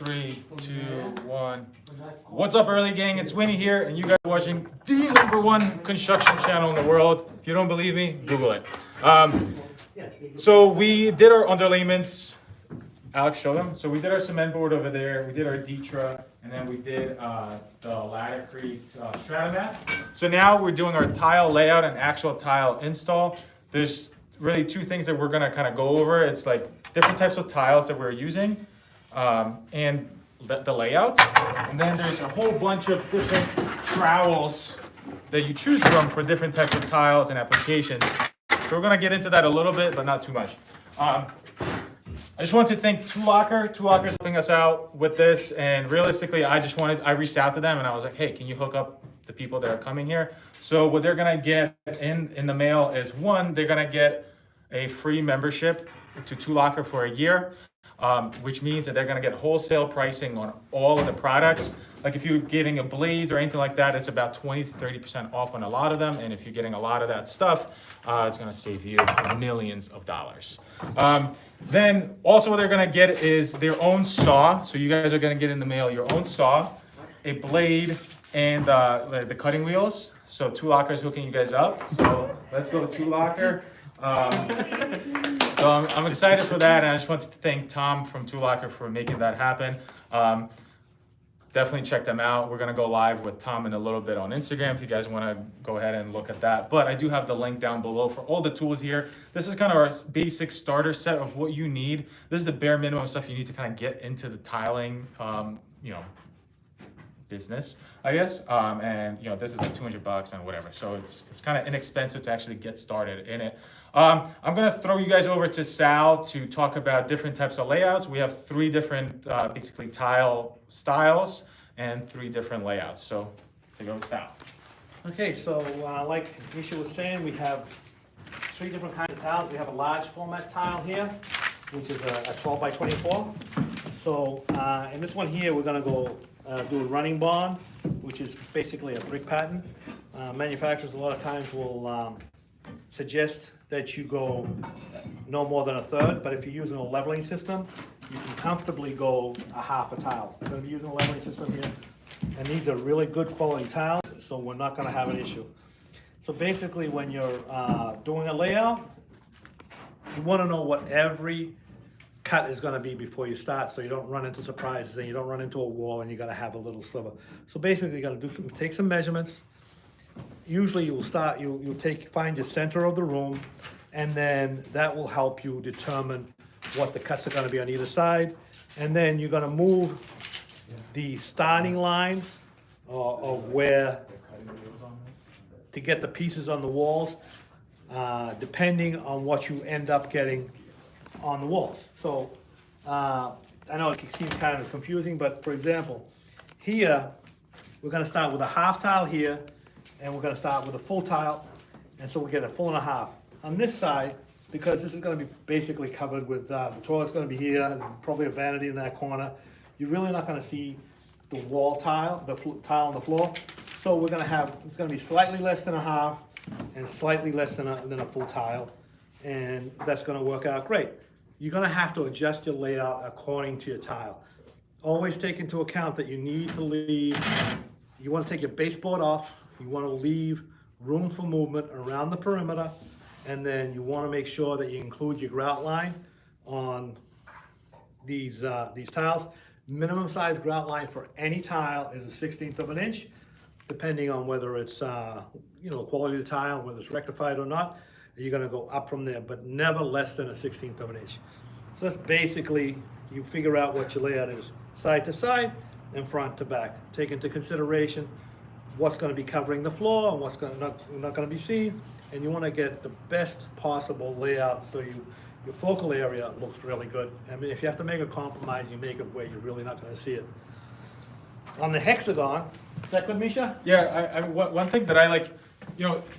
3, 2, 1. What's up, early gang? It's Winnie here, and you guys are watching the #1 construction channel in the world. If you don't believe me, Google it. So we did our underlayments. Alex, show them. So we did our cement board over there. We did our Ditra, and then we did the laticrete strata mat. So now we're doing our tile layout and actual tile install. There's really two things that we're gonna kind of go over. It's like different types of tiles that we're using, and the layout. And then there's a whole bunch of different trowels that you choose from for different types of tiles and applications. So we're gonna get into that a little bit, but not too much. I just wanted to thank Two Locker's helping us out with this, and realistically, I reached out to them and I was like, hey, can you hook up the people that are coming here? So what they're gonna get in the mail is, one, they're gonna get a free membership to Two Locker for a year, which means that they're gonna get wholesale pricing on all of the products. Like if you're getting a blades or anything like that, it's about 20 to 30% off on a lot of them. And if you're getting a lot of that stuff, it's gonna save you millions of dollars. Then also what they're gonna get is their own saw. So you guys are gonna get in the mail your own saw, a blade, and the cutting wheels. So Two Locker's hooking you guys up. So let's go to Two Locker. So I'm excited for that, and I just want to thank Tom from Two Locker for making that happen. Definitely check them out. We're gonna go live with Tom in a little bit on Instagram if you guys wanna go ahead and look at that. But I do have the link down below for all the tools here. This is kind of our basic starter set of what you need. This is the bare minimum stuff you need to kind of get into the tiling, business, I guess. And this is like $200 and whatever. So it's kind of inexpensive to actually get started in it. I'm gonna throw you guys over to Sal to talk about different types of layouts. We have 3 different basically tile styles and 3 different layouts. So take it over to Sal. Okay, so like Misha was saying, we have 3 different kinds of tiles. We have a large format tile here, which is a 12 by 24. So in this one here, we're gonna go do a running bond, which is basically a brick pattern. Manufacturers a lot of times will suggest that you go no more than a third, but if you're using a leveling system, you can comfortably go a half a tile. We're gonna be using a leveling system here, and these are really good quality tiles, so we're not gonna have an issue. So basically, when you're doing a layout, you wanna know what every cut is gonna be before you start, so you don't run into surprises and you don't run into a wall and you're gonna have a little sliver. So basically, you're gonna take some measurements. Usually you'll find your center of the room, and then that will help you determine what the cuts are gonna be on either side. And then you're gonna move the starting line of where to get the pieces on the walls, depending on what you end up getting on the walls. So I know it seems kind of confusing, but for example, here, we're gonna start with a half tile here, and we're gonna start with a full tile, and so we get a full and a half. On this side, because this is gonna be basically covered with, the toilet's gonna be here, and probably a vanity in that corner, you're really not gonna see the wall tile, the tile on the floor. So we're gonna have, it's gonna be slightly less than a half, and slightly less than a full tile, and that's gonna work out great. You're gonna have to adjust your layout according to your tile. Always take into account that you need to leave, you wanna take your baseboard off, you wanna leave room for movement around the perimeter, and then you wanna make sure that you include your grout line on these tiles. Minimum size grout line for any tile is a 1/16 of an inch, depending on whether it's, quality of the tile, whether it's rectified or not. You're gonna go up from there, but never less than a 1/16 of an inch. So that's basically, you figure out what your layout is, side to side and front to back. Take into consideration what's gonna be covering the floor and what's not gonna be seen, and you wanna get the best possible layout so your focal area looks really good. I mean, if you have to make a compromise, you make it where you're really not gonna see it. On the hexagon, is that good, Misha? Yeah, one thing that I like,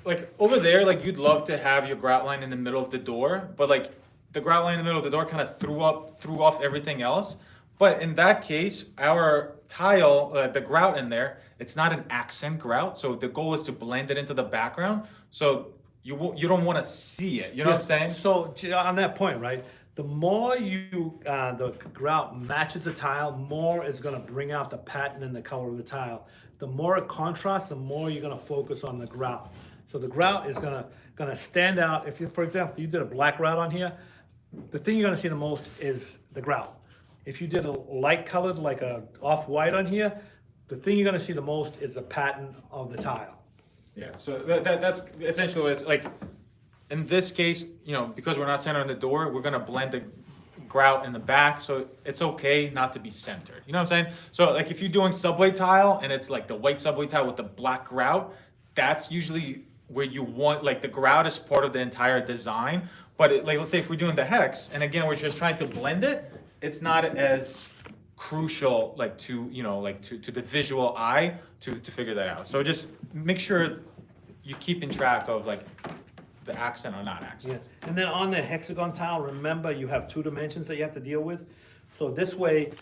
like over there, like you'd love to have your grout line in the middle of the door, but like the grout line in the middle of the door kind of threw off everything else. But in that case, our tile, the grout in there, it's not an accent grout. So the goal is to blend it into the background. So you don't want to see it. You know what I'm saying? So on that point, right? The more the grout matches the tile, more it's gonna bring out the pattern and the color of the tile. The more it contrasts, the more you're gonna focus on the grout. So the grout is gonna stand out. If you, for example, you did a black grout on here, the thing you're gonna see the most is the grout. If you did a light colored, like a off-white on here, the thing you're gonna see the most is the pattern of the tile. Yeah, so that's essentially what it's like. In this case, you know, because we're not centering the door, we're gonna blend the grout in the back, so it's okay not to be centered. You know what I'm saying? So like if you're doing subway tile and it's like the white subway tile with the black grout, that's usually where you want, like the grout is part of the entire design. But like let's say if we're doing the hex, and again we're just trying to blend it, it's not as crucial like to, you know, like to the visual eye to figure that out. So just make sure you keep in track of like the accent or not accent. Yeah. And then on the hexagon tile, remember you have 2 dimensions that you have to deal with. So this way,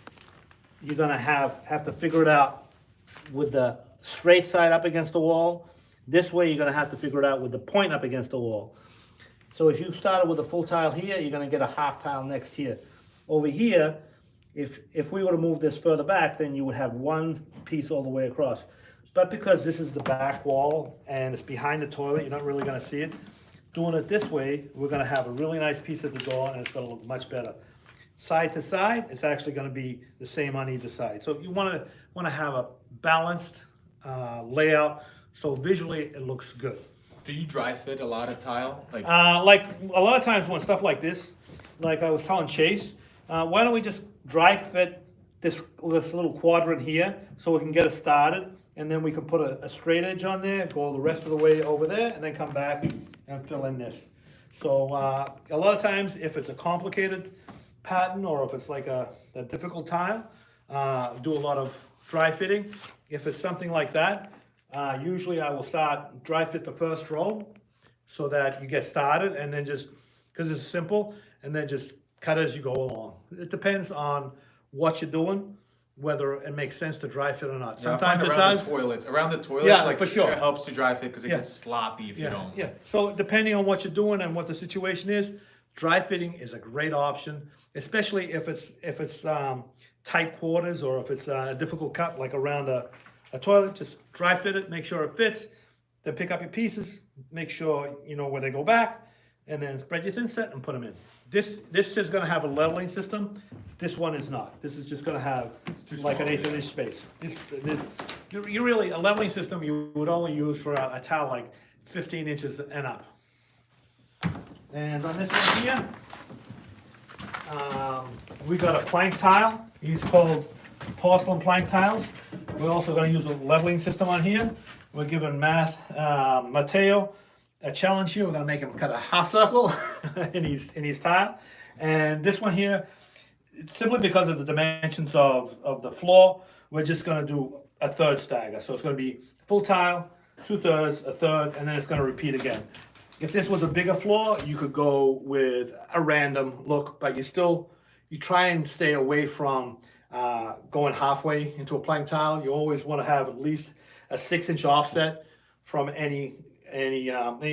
you're gonna have to figure it out with the straight side up against the wall. This way, you're gonna have to figure it out with the point up against the wall. So if you started with a full tile here, you're gonna get a half tile next here. Over here, if we were to move this further back, then you would have one piece all the way across. But because this is the back wall and it's behind the toilet, you're not really gonna see it. Doing it this way, we're gonna have a really nice piece at the door and it's gonna look much better. Side to side, it's actually gonna be the same on either side. So you wanna have a balanced layout, so visually it looks good. Do you dry fit a lot of tile? Like Like a lot of times when stuff like this, like I was telling Chase, why don't we just dry fit this little quadrant here so we can get it started, and then we can put a straight edge on there, go the rest of the way over there, and then come back and fill in this. So a lot of times if it's a complicated pattern or if it's like a difficult tile, do a lot of dry fitting. If it's something like that, usually I will start dry fit the first row so that you get started, and then just, because it's simple, and then just cut as you go along. It depends on what you're doing, whether it makes sense to dry fit or not. Sometimes it does. Around the toilets, Yeah, like for sure. it helps to dry fit because it Yeah. gets sloppy if you don't. Yeah, so depending on what you're doing and what the situation is, dry fitting is a great option, especially if it's tight quarters or if it's a difficult cut, like around a toilet. Just dry fit it, make sure it fits, then pick up your pieces, make sure you know where they go back, and then spread your thin set and put them in. This is gonna have a leveling system. This one is not. This is just gonna have like an 1/8 inch space. You really, a leveling system you would only use for a tile like 15 inches and up. And on this one here, we got a plank tile. These called porcelain plank tiles. We're also gonna use a leveling system on here. We're giving Mateo a challenge here. We're gonna make him cut a half circle in his tile. And this one here, simply because of the dimensions of the floor, we're just gonna do a third stagger. So it's gonna be full tile, 2/3, a third, and then it's gonna repeat again. If this was a bigger floor, you could go with a random look, but you try and stay away from going halfway into a plank tile. You always wanna have at least a 6-inch offset from any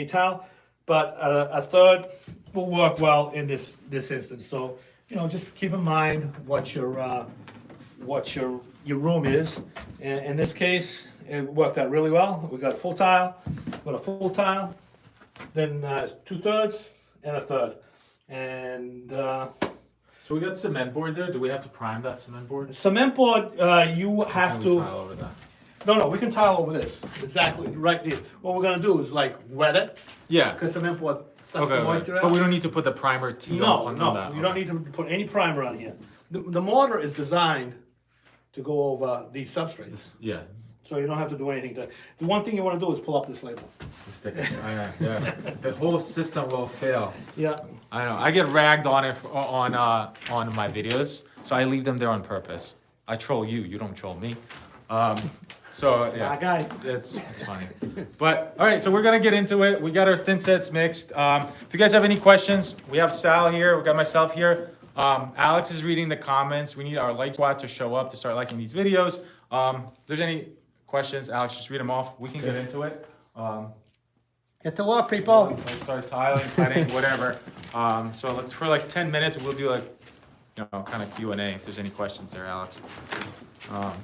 tile, but a third will work well in this instance. So, you know, just keep in mind what your room is. In this case, it worked out really well. We got a full tile, then 2/3 and a third. And So we got cement board there. Do we have to prime that cement board? cement board, you have Can we to. tile over that? No, we can tile over this. Exactly, right there. What we're gonna do is like wet it, Yeah. because cement board sucks the Okay. moisture out. But we don't need to put the primer tee on that. You don't need to put any primer on here. The mortar is designed to go over these substrates, Yeah. so you don't have to do anything to. The one thing you wanna do is pull up this label. The stickers. Yeah. The whole system will fail. Yeah, I know. I get ragged on it on my videos, so I leave them there on purpose. I troll you. You don't troll me. So yeah. my guy. It's funny. But all right, so we're gonna get into it. We got our thin sets mixed. If you guys have any questions, we have Sal here, we got myself here. Alex is reading the comments. We need our like squad to show up to start liking these videos. If there's any questions, Alex, just read them off. We can get into it. Yeah, Get to work, people. Let's start tiling, cutting, whatever. So let's, for like 10 minutes, we'll do like, you know, kind of Q&A if there's any questions there, Alex. All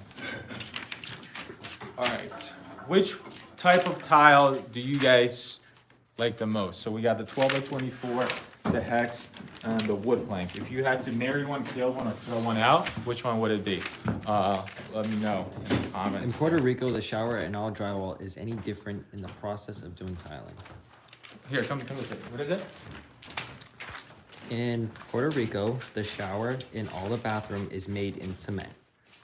right. Which type of tile do you guys like the most? So we got the 12 by 24, the hex, and the wood plank. If you had to marry one, kill one, or throw one out, which one would it be? Let me know in the In comments. Puerto Rico, the shower and all drywall is any different in the process of doing tiling. Here, come with it. What is it? In Puerto Rico, the shower in all the bathroom is made in cement,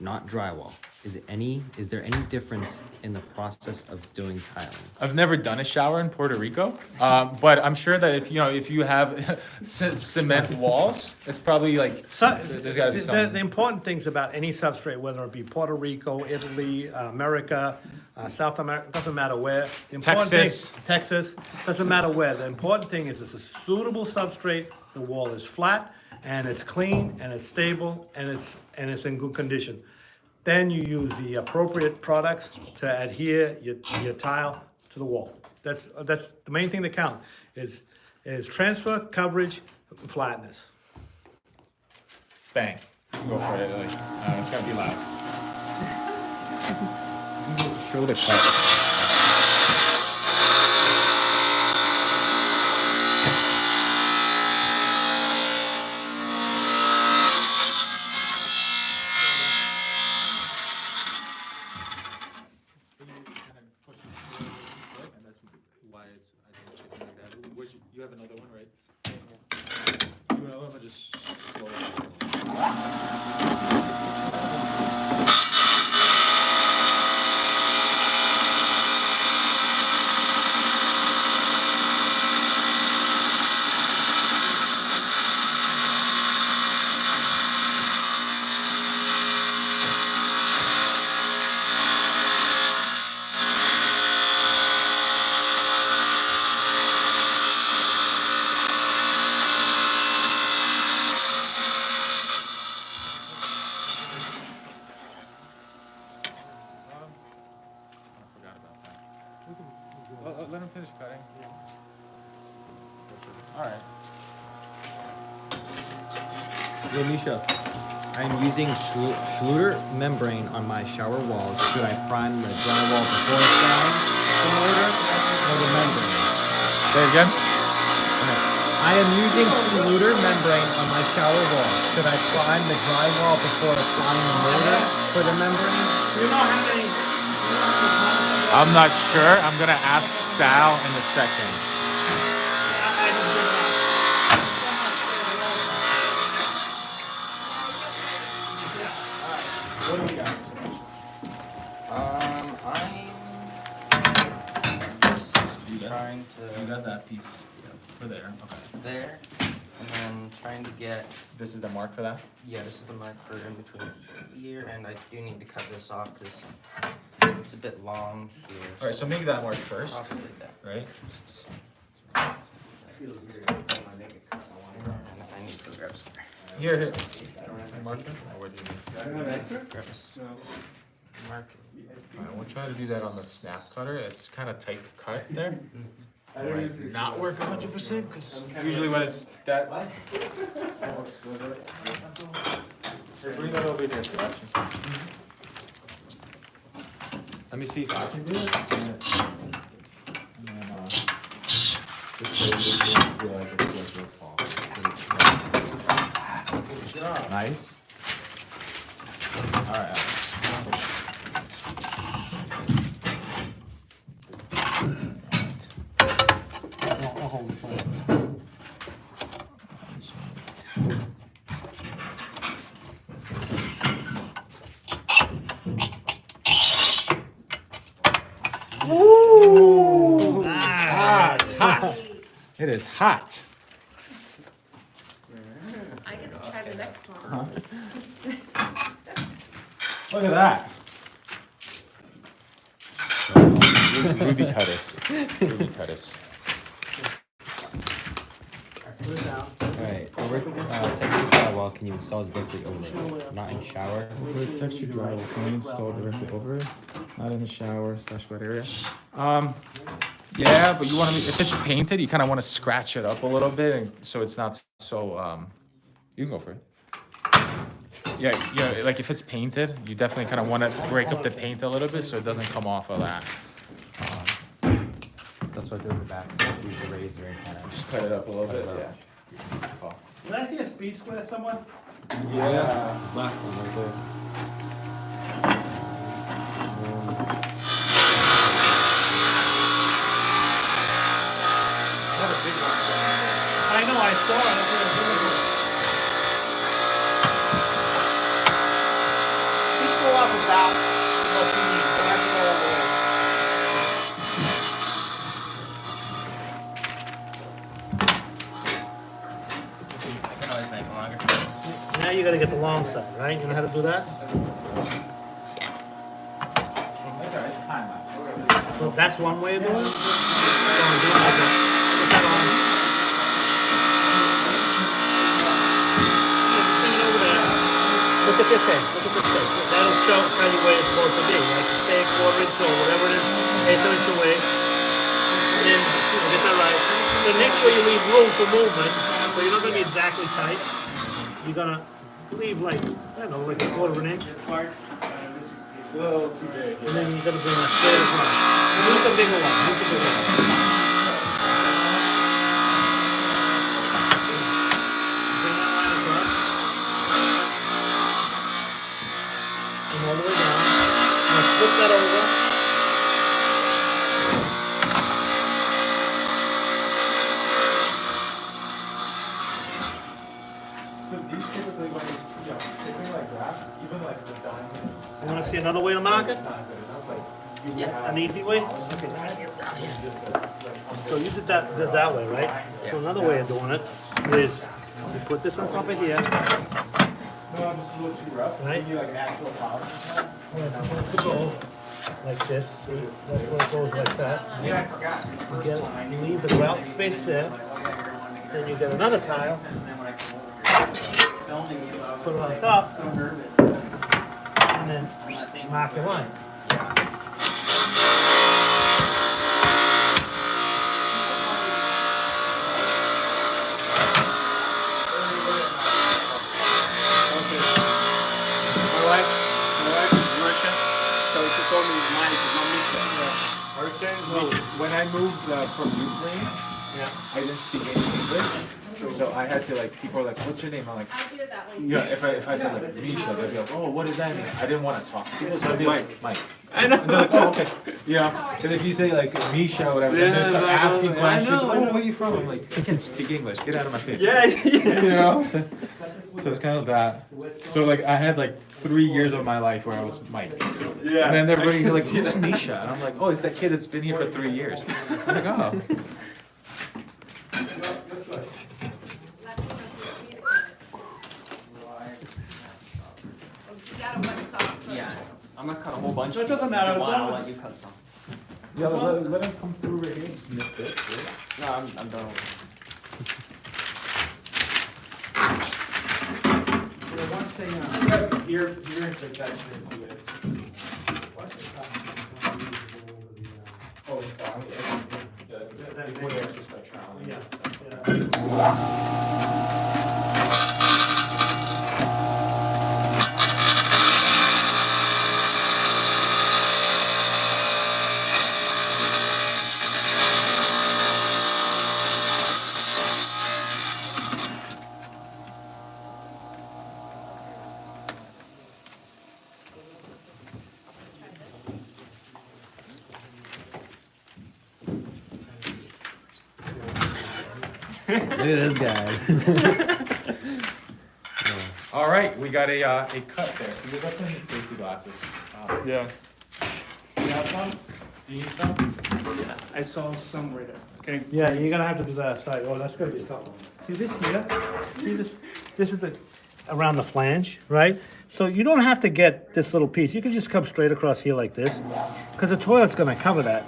not drywall. Is there any difference in the process of doing tiling? I've never done a shower in Puerto Rico, but I'm sure that if you have cement walls, it's probably like there's got to be some. The important things about any substrate, whether it be Puerto Rico, Italy, America, South America, doesn't matter where. The important Texas. Texas, doesn't matter where. The important thing is it's a suitable substrate, the wall is flat, and it's clean, and it's stable, and it's in good condition. Then you use the appropriate products to adhere your tile to the wall. That's the main thing that counts, is transfer, coverage, and flatness. Bang. Go for it, Lily. It's gonna be loud. Show the cut. And that's why it's, I think, chicken like that. You have another one, right? Do another one, but just slow it. Let him finish cutting. All right. Yeah, Misha, I'm using schluter membrane on my shower walls. Should I prime the drywall before applying the mortar or the membrane? Say it again. I am using schluter membrane on my shower walls. Should I prime the drywall before applying the mortar for the membrane? Do you know how many? I'm not sure. I'm gonna ask Sal in a second. What do we got? I'm just trying You to got that piece for there. Okay. there, and then trying to get, This is the mark for that. yeah, this is the mark for in between here, and I do need to cut this off because it's a bit long here. All right. So make that mark I'll first, do that. right? And I need to grab some. Here. Mark it. Or where do you Grab a mark. All right, we'll try to do that on the snap cutter. It's kind of tight cut there. Might not work 100% because usually when it's that. Here, bring that over here, Sebastian. Let me see if I can do it. And then, this way you don't feel like it's going to fall. Good job. Nice. All right, Alex. I'll hold the phone. Ooh! Ah, it's hot. It is hot. I get to try the next one. Look at that. Ruby cutters. Ruby cutters. Put it down. Alright, texture drywall can you install directly over it, not in shower? Texture drywall can install directly over it, not in the shower / wet area. Yeah, but you want to, if it's painted, you kind of want to scratch it up a little bit, and so it's not so. You can go for it. Yeah, like if it's painted, you definitely kind of want to break up the paint a little bit so it doesn't come off of that. That's what I do in the back. Use the razor and kind of Just cut it up a little bit. Cut it up. Yeah. Oh. Did I see a speed square somewhere? Yeah. black one right there. I know, I saw it. Just go up about what you need. Don't have to go all the way. I can always make it longer. Now you gotta get the long side, right? You know how to do that? So that's one way of doing it? So I'm doing like that. Put that on. Bring it over there. Look at this end, look at this end. That'll show how you where it's supposed to be, like you say a quarter inch or whatever it is, eighth of an inch away. And then, get that right. So make sure you leave room for movement, so you're not gonna be exactly tight. You're gonna leave like, I don't know, like a quarter of an inch. It's a little too big. And then you're gonna bring that straight across. Use the bigger one, use the bigger one. Bring that line across. And all the way down. Now flip that over. So these typically, when it's shipping like that, even like the diamond, You wanna see another way to mark it? it's not good enough. Like you An easy way? Okay. So you did that way, right? So another way of doing it is you put this on top of here, No, this is a little too rough. Right. You need like an actual polish. and it's supposed to go like this. See, that's where it goes like that. Yeah, I forgot. You get, you leave the grout space there, then you get another tile, put it on top, and then mark your line. My wife is Russian, so she told me mine is not When I moved from Ukraine, Yeah. I didn't speak any English, so I had to like, people are like, "What's your name?" I'm like, I do it that way. "Yeah." If I said like Misha, they'd be like, "Oh, what does that mean?" I didn't want to talk to people, so I'd be like, "Mike." I know. And they're like, "Oh, okay." Yeah, because if you say like Misha or whatever, then they start Yeah, asking I know, questions. I Oh, know. where you from? I'm like, I can speak English. Get out of my face. Yeah, yeah. You know. So it's kind of that. So like I had like 3 years of my life where I was Mike. Yeah. And then everybody's I can like, see "Who's that. Misha?" And I'm like, "Oh, it's that kid that's been here for 3 years." I'm like, "Oh." You gotta wet soft. Yeah, I'm gonna cut a whole bunch. So it doesn't matter, as I'll long as- let you cut some. Yeah, let him come through right here. Just nip this. Right? No, I'm done. One thing, here, like that should do it. Oh, sorry. Before you actually start troweling. Yeah. Look at this guy. All right, we got a cut there. So you definitely need safety glasses. Yeah. Do you have some? Do you need some? I saw somewhere there. Okay. Yeah, you're gonna have to do that side. Oh, that's gonna be a tough one. See this here? See this? This is the, around the flange, right? So you don't have to get this little piece. You can just come straight across here like this, because the toilet's gonna cover that.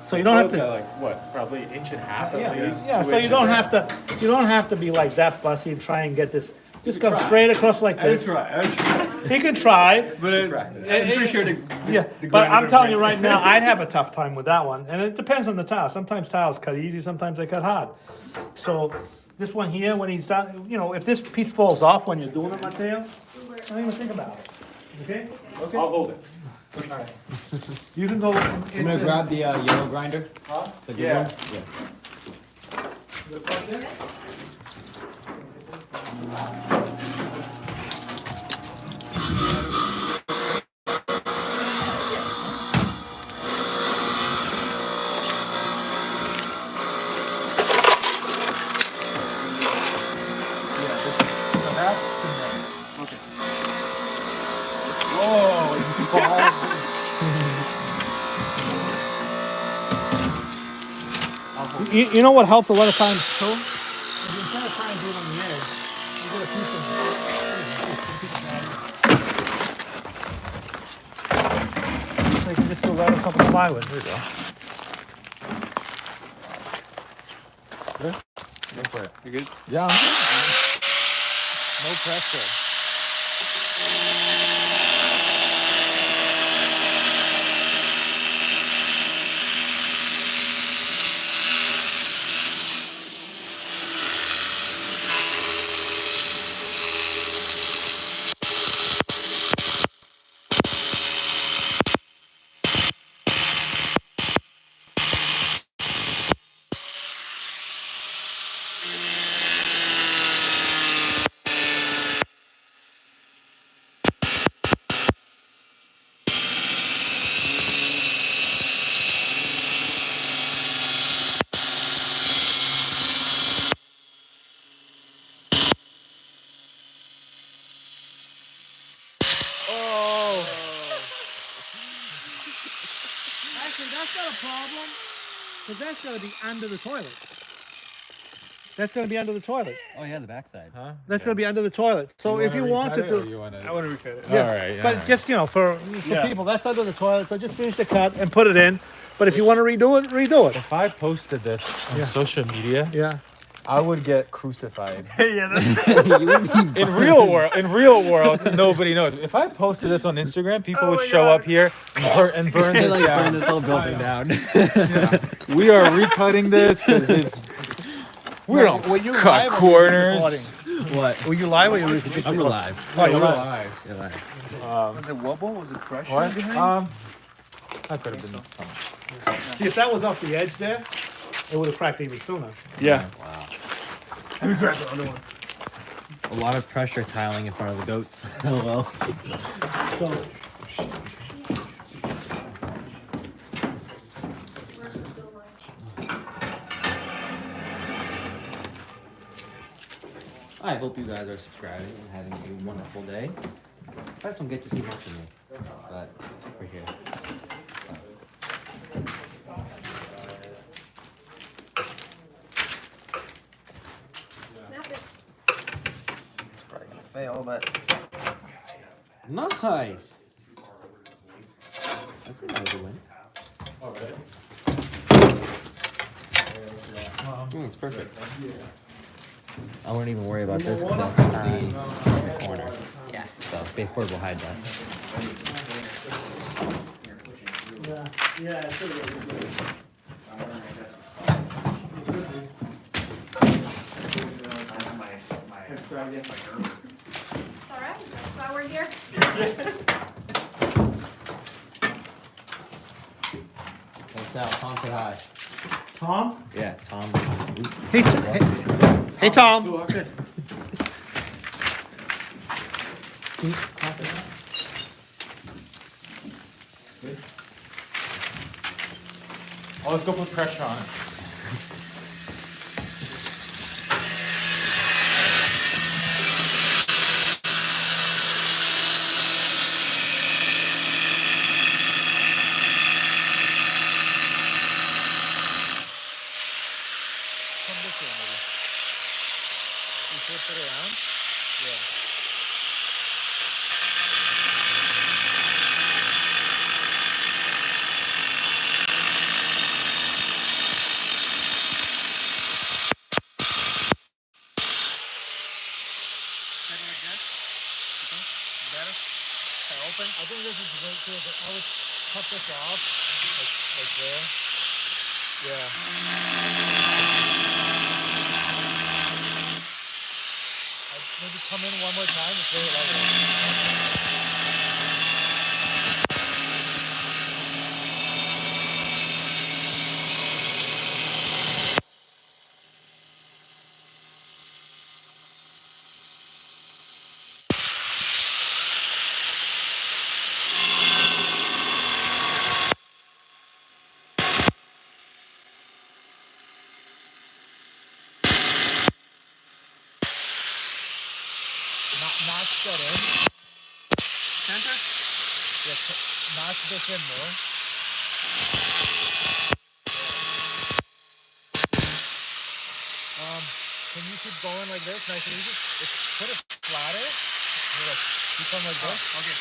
So you don't have to. Like what? Probably an inch and a half at Yeah, least. yeah, 2 so you inches don't there. have to be like that fussy and try and get this just come straight across like I this. try. He can try, But I'm pretty sure the yeah, the but I'm grinder telling you breaks. right now, I'd have a tough time with that one, and it depends on the tile. Sometimes tiles cut easy, sometimes they cut hard. So this one here, when he's done, you know, if this piece falls off when you're doing it, Mateo, don't even think about it, okay? Okay. I'll hold it. You can go. I'm gonna grab the yellow grinder. Huh? The good Yeah. one. So that's cement. Okay. You know what helps a lot of times too? If you instead of trying to do it on the edge, you get a piece of. So you can just do it right on top of the plywood. There you go. Go for it. You good? Yeah. I'm good. No pressure. Actually, that's not a problem, because that's gonna be under the toilet. That's gonna be under the toilet. Oh yeah, the backside. Huh? That's gonna be under the toilet. So if you wanted to. You wanna... I want to recut it. Yeah, All right, but all right. just, you know, for Yeah. people, that's under the toilet, so just finish the cut and put it in. But if you want to redo it, redo it. If I posted this on Yeah. social media, Yeah. I would get crucified. Yeah, that's In real world, nobody knows. If I posted this on Instagram, people would show up here and burn They this like down. burn this whole building down. We are recutting this because it's. We don't Were you cut live or were you corners. recording? What? Were you live or you recording? I'm alive. Oh, you're We're live. live. You're alive. was it wobble? Was it pressure? What? behind? That could have been some. See, if that was off the edge there, it would have cracked even sooner. Yeah. Wow. Let me grab the other one. A lot of pressure tiling in front of the goats. LOL. So, I hope you guys are subscribing and having a wonderful day. You guys don't get to see much of me, but we're here. Snap it. It's probably gonna fail, but Nice. That's a nice win. It's perfect. I won't even worry about this because that's gonna be in the corner. yeah. So baseboard will hide that. yeah, it should have. All right, that's why we're here. Hey Sal, Tom said hi. Tom? Yeah, Tom. Hey, Tom. Oh, let's go put pressure on it. Come this way, maybe. You flip it around? Yeah. this is way too, but I would cut this off, like there. Yeah. I'd maybe come in one more time, it's very light. Notch that in. Center? Yeah, notch this in more. Can you keep going like this, nice and easy? Put it flatter. You come like this. Okay.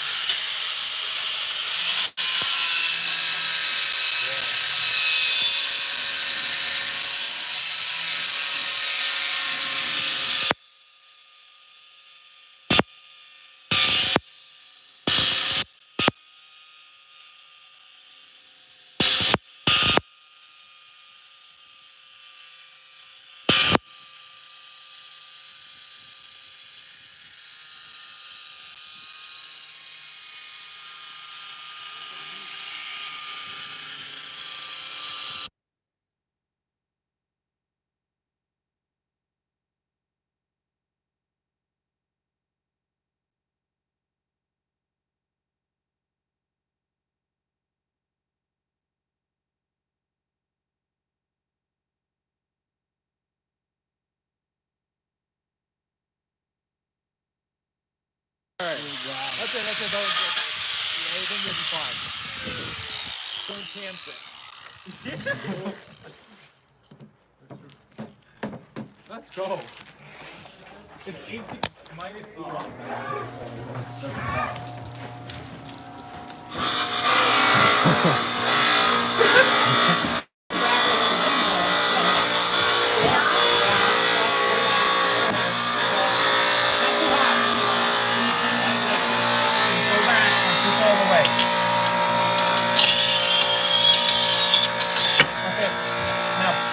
That's it. Everything will be fine. Don't chance it. Let's go. It's 8 minus 8.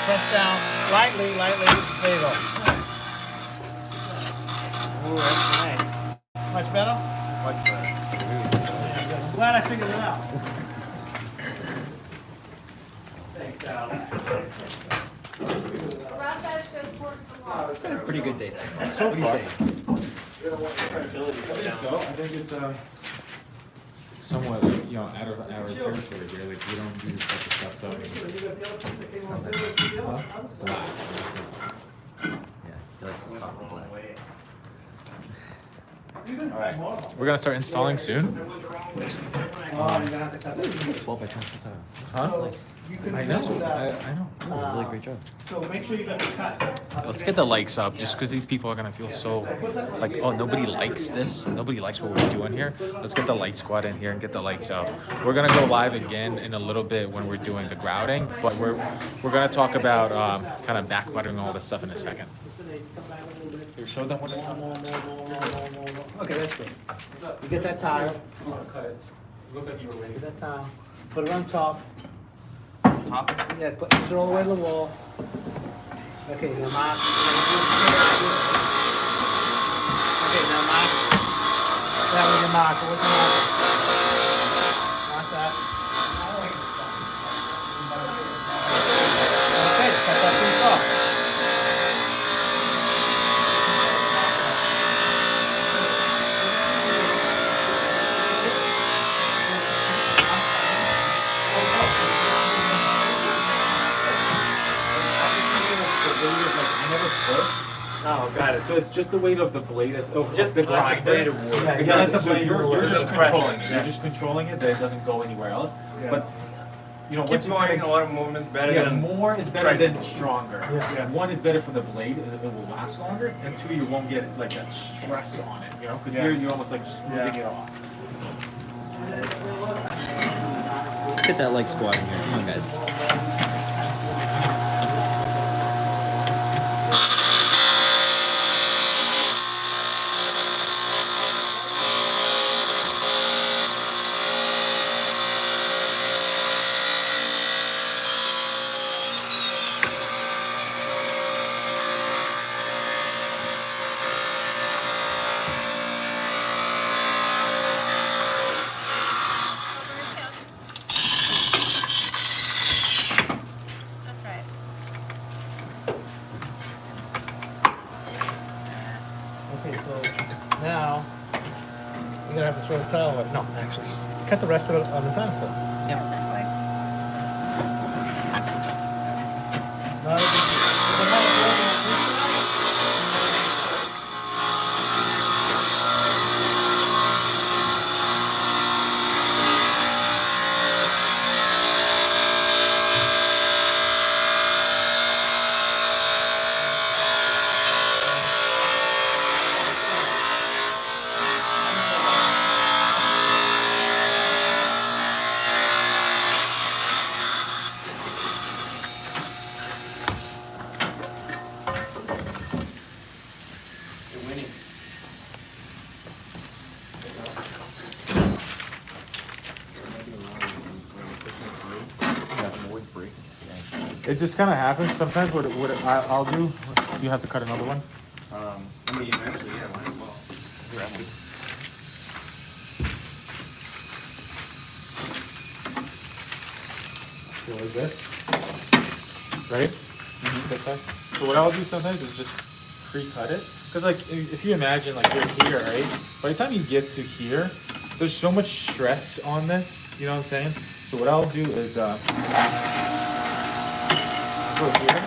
Press down lightly. There you go. Ooh, that's nice. Much better? Much better. I'm glad I figured it out. Thanks, Al. The rough edge goes towards the wall. It's been a pretty good day so far. So What do you far. think? I think it's somewhat, out of our territory here. Like we don't do this type of stuff. So Yeah, he likes his coffee black. all right, we're gonna start installing soon. It's 12 by 20 tile. Huh? You can I know. measure that. I know. Oh, really great job. So make sure you got the cut. Let's get the likes up, just because these people are gonna feel so like, oh, nobody likes this, nobody likes what we're doing here. Let's get the like squad in here and get the likes up. We're gonna go live again in a little bit when we're doing the grouting, but we're gonna talk about kind of back buttering all this stuff in a second. Here, show them what it Okay, that's good. You get that tile. Look like you were waiting. Get that tile. Put it on top. Top? Yeah, push it all the way to the wall. Okay, now mark. Okay, now mark. That was your marker. What's your marker? Mark that. Okay, cut that piece off. Oh, got it. So it's just the weight of the blade, just the grinder. blade of wood. Yeah, you gotta let the So blade you're move. just Pressure. controlling it. Yeah. You're just controlling it, that it doesn't go anywhere else. But Keep once you going, kinda- a lot of movement is better yeah, than... more is better than stronger. Yeah. One is better for the blade, it will last longer, and two, you won't get like that stress on it, because here you're almost like smoothing it off. Get that like squad in here. Come on, guys. for a tile, or, no, actually, cut the rest of it on the tile saw. Exactly. Not a big deal. Is it not available on this side? You're winning. It just kind of happens sometimes. What I'll do, you have to cut another one. I mean, eventually, yeah, might as well. So like this, right? This side. So what I'll do sometimes is just pre-cut it, because like if you imagine like you're here, right? By the time you get to here, there's so much stress on this. You know what I'm saying? So what I'll do is go here.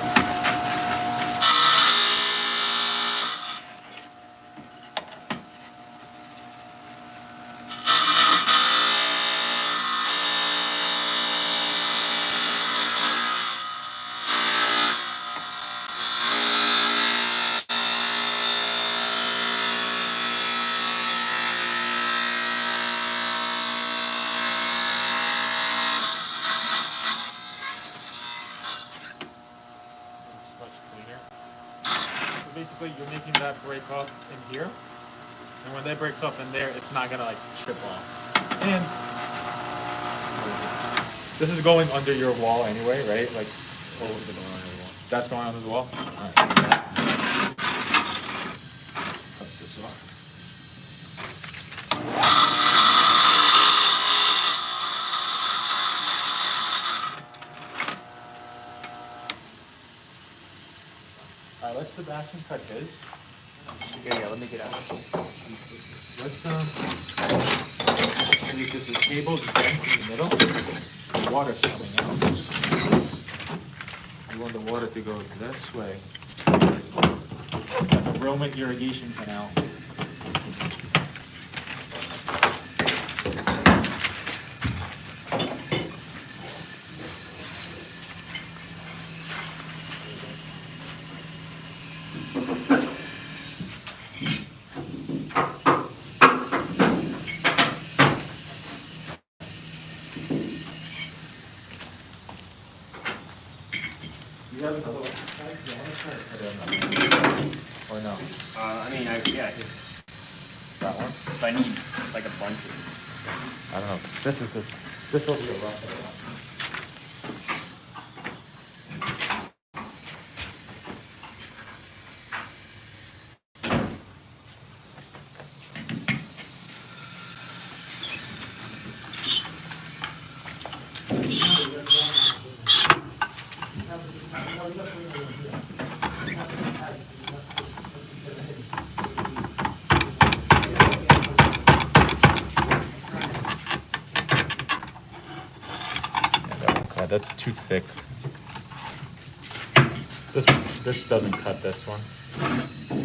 It's much cleaner. So basically, you're making that break off in here, and when that breaks off in there, it's not gonna like chip off. And this is going under your wall anyway, right? Like, that's going under the wall. All right. Cut this off. All right, let Sebastian cut his. Yeah, let me get out. Let's because the cable's bent in the middle, the water's coming out. You want the water to go this way. It's like a Roman irrigation canal. You have another one? Or no? I mean, yeah, That one? if I need like a bunch of. I don't know. This will be a rough one. That's too thick. This doesn't cut this one.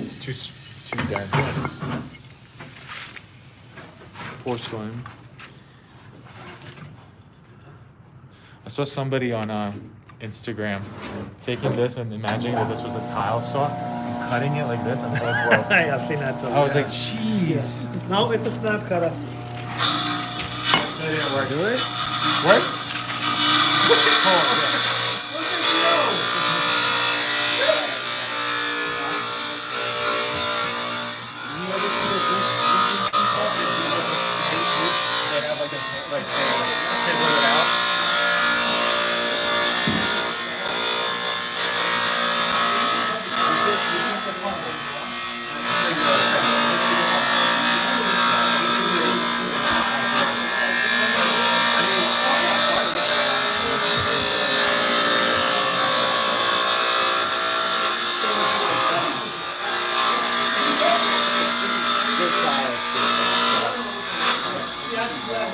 It's too dense. Porcelain. I saw somebody on Instagram taking this and imagining that this was a tile saw and cutting it like this. I'm like, whoa. Hey, I've seen that too. I was yeah. like, jeez. No, it's a snap cutter. That didn't work. Do it? What?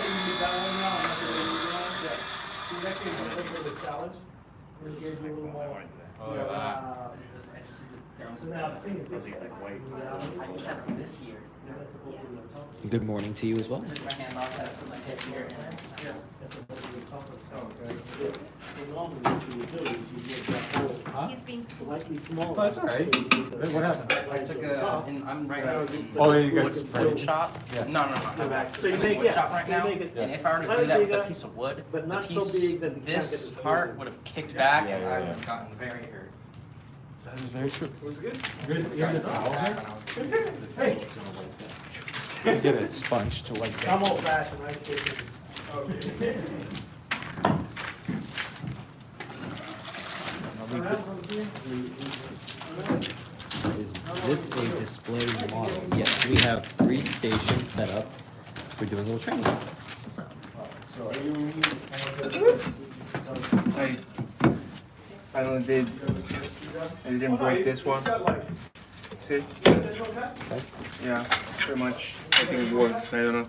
use that one now, and that's the way you're doing it, yeah. See, that gave you a little bit of a challenge. It gave you a little more. Oh, look at that. So now, the thing is, this I just have to do this here. that's supposed to be on top of Good morning to you as well. Take my hand off, I put my head here, and then that's supposed to be on top of it. So normally what you would do is you get that hole He's being. slightly smaller. Oh, that's all right. Wait, what happened? I took a, and I'm right now in Oh, you got wood sprayed. shop. Yeah. No, I'm So you in make, wood yeah, shop right you now, make it and if I were to slightly do that with bigger, a piece of wood, but the not so piece, big that you can't get this the part screws would in. have kicked back, Yeah, and yeah, I would yeah. have gotten very hurt. That is very true. Was it good? You have a towel here? Hey, Get a sponge to wipe I'm down. old fashioned, I take it. Is this a display model? Yes, we have 3 stations set up. We're doing a little training. So are you? I finally did. I didn't break this one. See? Yeah, pretty much. I think it works. I don't know.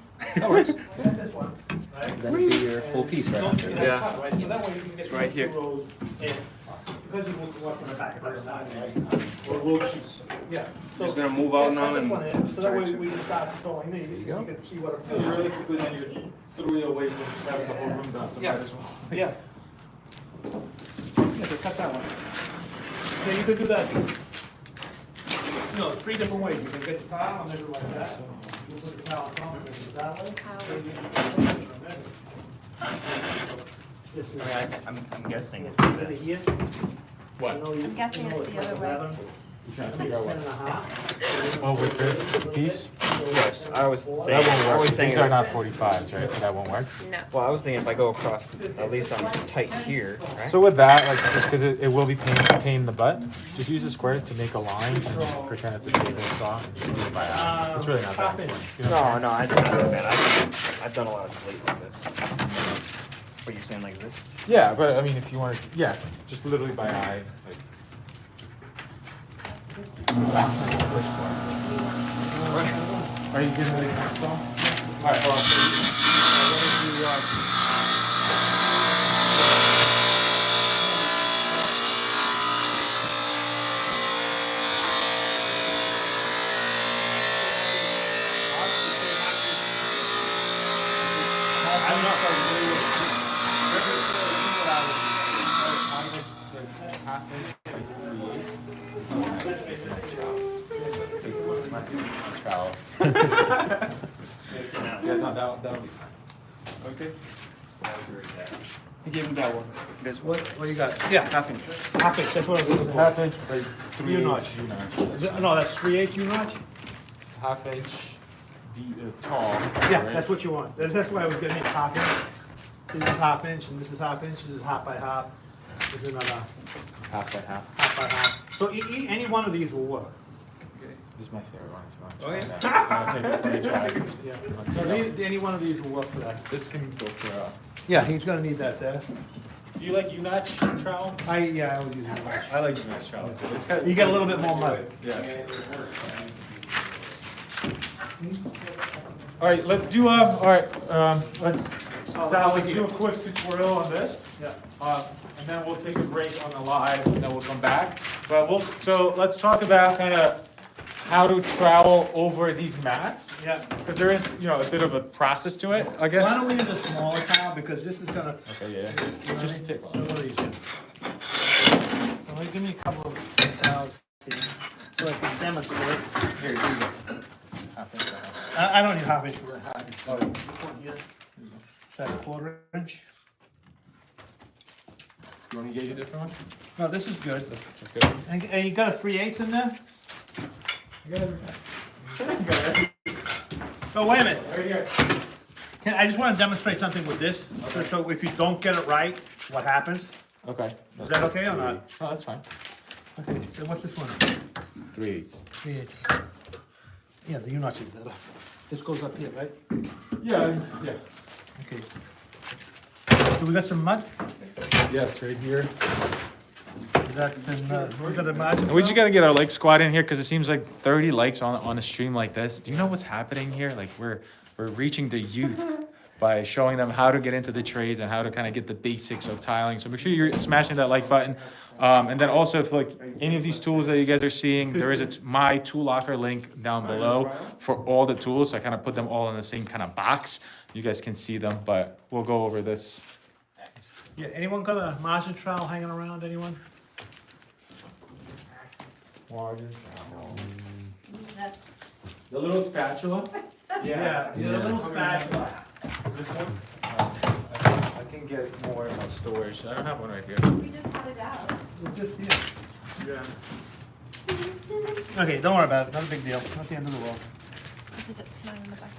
That'll be your full piece right after. Yeah. It's It's right here. Because you walk in the back, it doesn't matter. Yeah. Just gonna move out now and So that way try to- we can start installing these, you go. can see what it So feels like. realistically, then you're 3 away from just having the whole room done, so Yeah. might as well. Yeah. Yeah, so cut that one. Yeah, you could do that. No, 3 different ways. You can get the tile and measure like that. You put the tile on top and measure it that way. Then you can measure. This is. I'm guessing it's Then here. What? I'm guessing it's the other way. You trying to figure out what? 10.5. Oh, with this piece? Yes, I was That saying, won't I work. was saying, These it are was- not 45s, right? So that won't work. No. well, I was thinking if I go across, at least I'm tight here, right? So with that, like, just because it will be pain in the butt, just use a square to make a line and just pretend it's a table saw and just do it by eye. It's really not that Top important. inch. You know what I'm No, no, it's not that bad. I've done a lot of sleep like this. What you saying like this? saying? Yeah, but I mean, if you want to, yeah, just literally by eye. Like. Are you getting ready to install? All right, It's my trowels. Yeah, no, that'll be fine. Okay. He gave me that one. This one. What you got? Yeah, Half inch. half inch, that's what I'm looking for. Half inch, like 3 U-notch. U-notch. Is it- No, that's 3/8 U-notch? Half inch, tall. Yeah, right? that's what you want. That's why I was getting it half inch. This is half inch, and this is half inch, this is half by half. This is another It's half by half. half by half. So any one of these will work. This is my favorite one. If you Oh, want to try that. I'll take it for a try. Yeah. So any one of these will work for that. This can go for. Yeah, he's gonna need that there. Do you like U-notch trowels? I would use U-notch. I like U-notch trowels too. It's kind of. You get a little bit more mud. Yeah. All right, let's do let's Sal, let's do a quick tutorial on this. Yeah. And then we'll take a break on the live, and then we'll come back. But so let's talk about kind of how to trowel over these mats, Yeah. because there is, a bit of a process to it, I guess. Why don't we use a smaller towel, because this is gonna. Okay, yeah. Just take So what are these, yeah? Well, give me a couple of towels here, so I can demonstrate. Here, you go. Half inch, I don't need half inch for that. This one here. Is that a 1/4 inch? You want me to get you a different one? No, this is good. That's good. And you got a 3/8 in there? You got everything. Oh, wait a minute. Right here. I just want to demonstrate something with this. So if you don't get it right, what happens? Okay. Is that okay or not? Oh, that's fine. Okay, so what's this one? 3/8. 3/8. Yeah, the U-notch is better. This goes up here, right? Yeah, yeah. Okay. So we got some mud? Yes, right here. Is that, we got a margin? We just gotta get our like squad in here because it seems like 30 likes on a stream like this. Do you know what's happening here? Like we're reaching the youth. by showing them how to get into the trades and how to kind of get the basics of tiling. So make sure you're smashing that like button. And then also, if like any of these tools that you guys are seeing, there is my tool locker link down below for all the tools. So I kind of put them all in the same kind of box. You guys can see them, but we'll go over this. Yeah, anyone got a margin trowel hanging around, anyone? The little spatula. Yeah, a little spatula. This one. I can get more in my storage. I don't have one right here. We just got it out. It's just here. Okay, don't worry about it, not a big deal, not the end of the world. It's not in the back.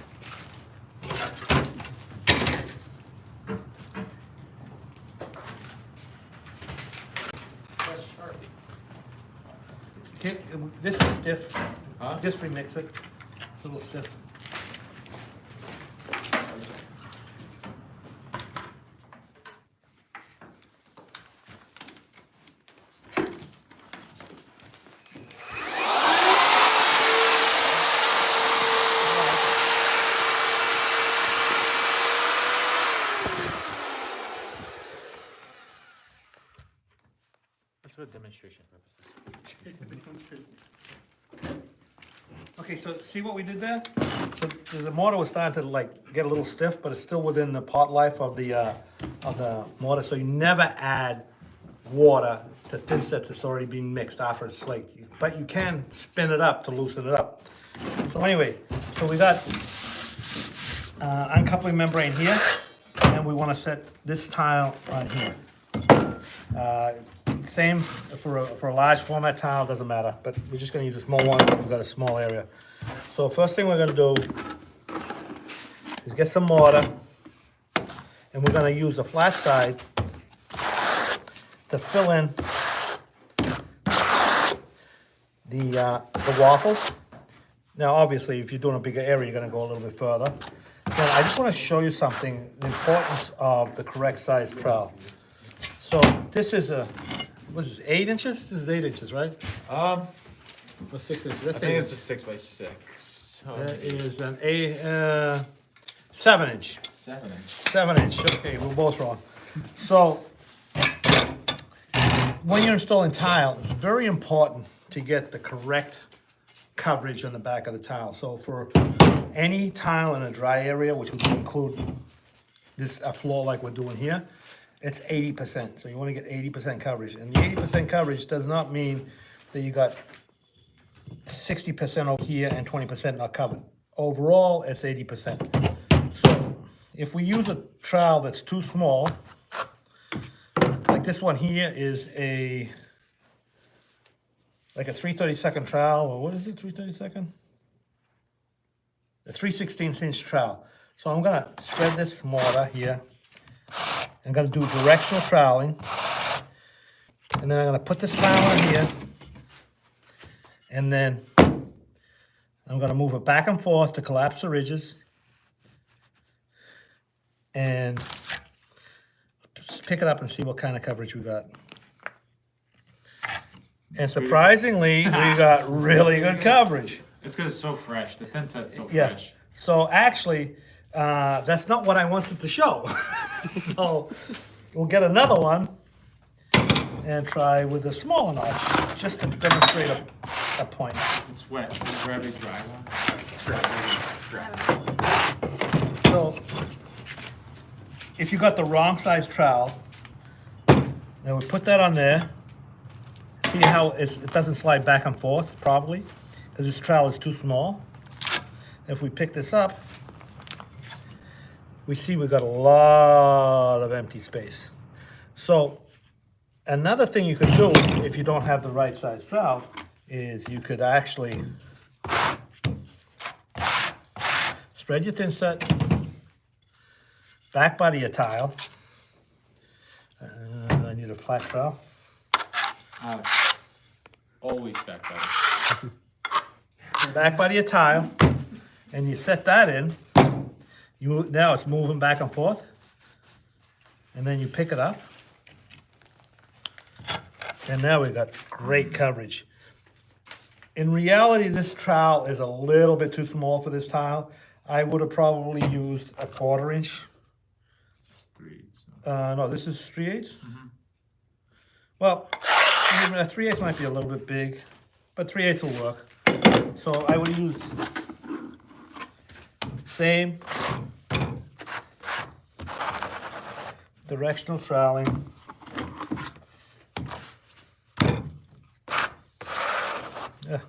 Okay, this is stiff, Huh? just remix it, it's a little stiff. That's for demonstration purposes. Okay, so see what we did there? So the mortar was starting to like get a little stiff, but it's still within the pot life of the mortar, so you never add water to thin set that's already been mixed after it's like, but you can spin it up to loosen it up. So anyway, so we got uncoupling membrane here, and we want to set this tile on here. Same for a large format tile, doesn't matter, but we're just gonna use a small one, we've got a small area. So first thing we're gonna do is get some mortar, and we're gonna use the flat side to fill in the waffles. Now, obviously, if you're doing a bigger area, you're gonna go a little bit further. Then I just wanna show you something, the importance of the correct size trowel. So this is what is this, 8 inches? This is 8 inches, right? Or 6 inches? I That's think 8 it's a inches. 6x6. So That is an 7 inch. 7-inch. 7 inch, okay, we're both wrong. So, when you're installing tile, it's very important to get the correct coverage on the back of the tile. So for any tile in a dry area, which would include this, a floor like we're doing here, it's 80%. So you wanna get 80% coverage. And the 80% coverage does not mean that you got 60% over here and 20% not covered. Overall, it's 80%. So if we use a trowel that's too small, like this one here is like a 3/32 trowel, or what is it, 3/32? A 3/16 inch trowel. So I'm gonna spread this mortar here. I'm gonna do directional troweling. And then I'm gonna put this towel in here. And then I'm gonna move it back and forth to collapse the ridges. And just pick it up and see what kind of coverage we got. And surprisingly, we got really good coverage. It's because it's so fresh. The thin set's so Yeah. fresh. So actually, that's not what I wanted to show. So we'll get another one and try with a smaller notch, just to demonstrate a point. It's wet. Can you grab a dry one? So if you got the wrong size trowel, then we put that on there. See how it doesn't slide back and forth properly, because this trowel is too small. If we pick this up, we see we've got a lot of empty space. So another thing you could do if you don't have the right size trowel is you could actually spread your thin set, back body your tile. I need a flat trowel. Always back body. Back body your tile, and you set that in. Now it's moving back and forth, and then you pick it up, and now we've got great coverage. In reality, this trowel is a little bit too small for this tile. I would have probably used a 1/4 inch No, this is 3/8? Well, I mean, a 3/8 might be a little bit big, but 3/8 will work. So I would use same directional troweling. Yeah.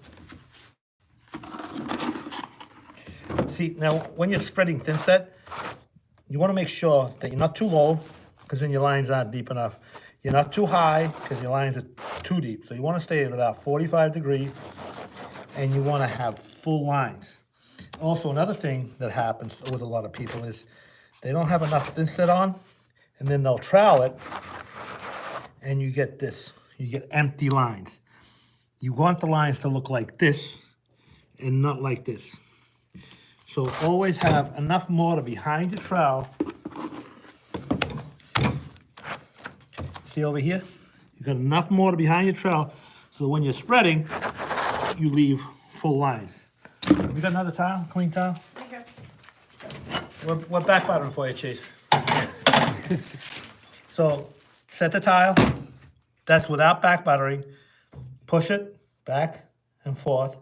See, now, when you're spreading thin set, you want to make sure that you're not too low, because then your lines aren't deep enough. You're not too high, because your lines are too deep. So you want to stay at about 45 degrees, and you want to have full lines. Also, another thing that happens with a lot of people is they don't have enough thin set on, and then they'll trowel it, and you get this. You get empty lines. You want the lines to look like this, and not like this. So always have enough mortar behind your trowel. See over here? You got enough mortar behind your trowel, so when you're spreading, you leave full lines. We got another tile, clean tile? We're back buttering for you, Chase. So set the tile. That's without back buttering. Push it back and forth.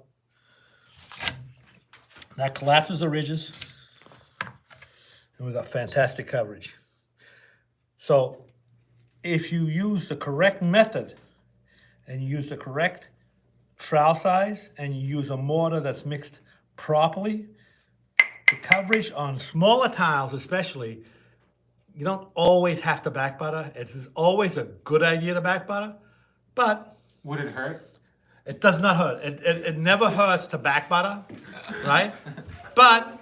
That collapses the ridges, and we've got fantastic coverage. So if you use the correct method, and you use the correct trowel size, and you use a mortar that's mixed properly, the coverage on smaller tiles especially, you don't always have to back butter. It's always a good idea to back butter, but Would it hurt? it does not hurt. It never hurts to back butter, right? But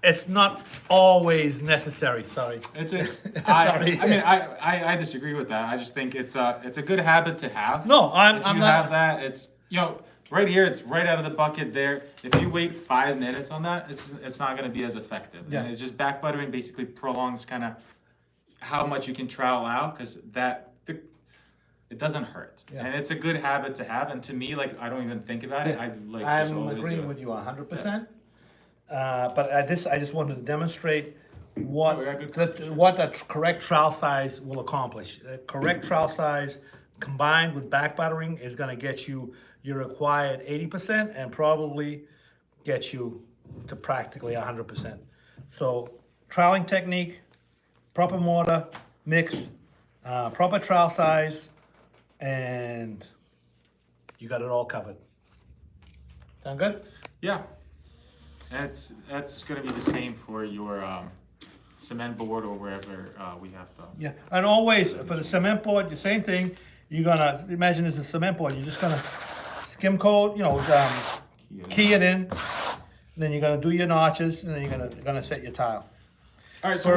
it's not always necessary. Sorry. It's a. Sorry. I mean, I disagree with that. I just think it's a good habit to have. No, I'm If you not. have that, it's right here. It's right out of the bucket there. If you wait 5 minutes on that, it's not going to be as effective. Yeah. And it's just back buttering basically prolongs kind of how much you can trowel out because it doesn't hurt. Yeah. And it's a good habit to have. And to me, like I don't even think about it. I like. just I'm always agreeing do it. with you 100%. But I just wanted to demonstrate what Oh, yeah, good the correct trowel size will accomplish. The correct trowel size combined with back buttering is going to get you your required 80% and probably get you to practically 100%. So troweling technique, proper mortar, mix, proper trowel size, and you got it all covered. Sound good? Yeah. That's going to be the same for your cement board or wherever we have the. Yeah, and always for the cement board, the same thing. You're gonna imagine this is a cement board. You're just gonna skim coat, key it in. Then you're gonna do your notches, and then you're gonna set your tile. All right, so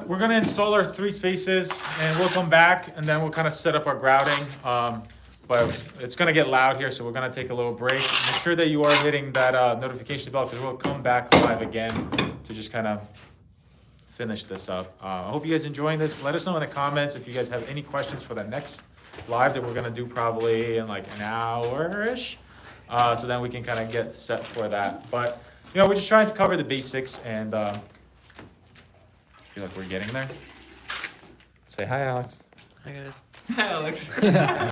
we're gonna install our 3 spaces, and we'll come back, and then we'll kind of set up our grouting. But it's gonna get loud here, so we're gonna take a little break. Make sure that you are hitting that notification bell, because we'll come back live again to just kind of finish this up. I hope you guys enjoying this. Let us know in the comments if you guys have any questions for the next live that we're gonna do probably in like an hour-ish. So then we can kind of get set for that. But we're just trying to cover the basics, and I feel like we're getting there. Say hi, Alex. Hi guys. Alex.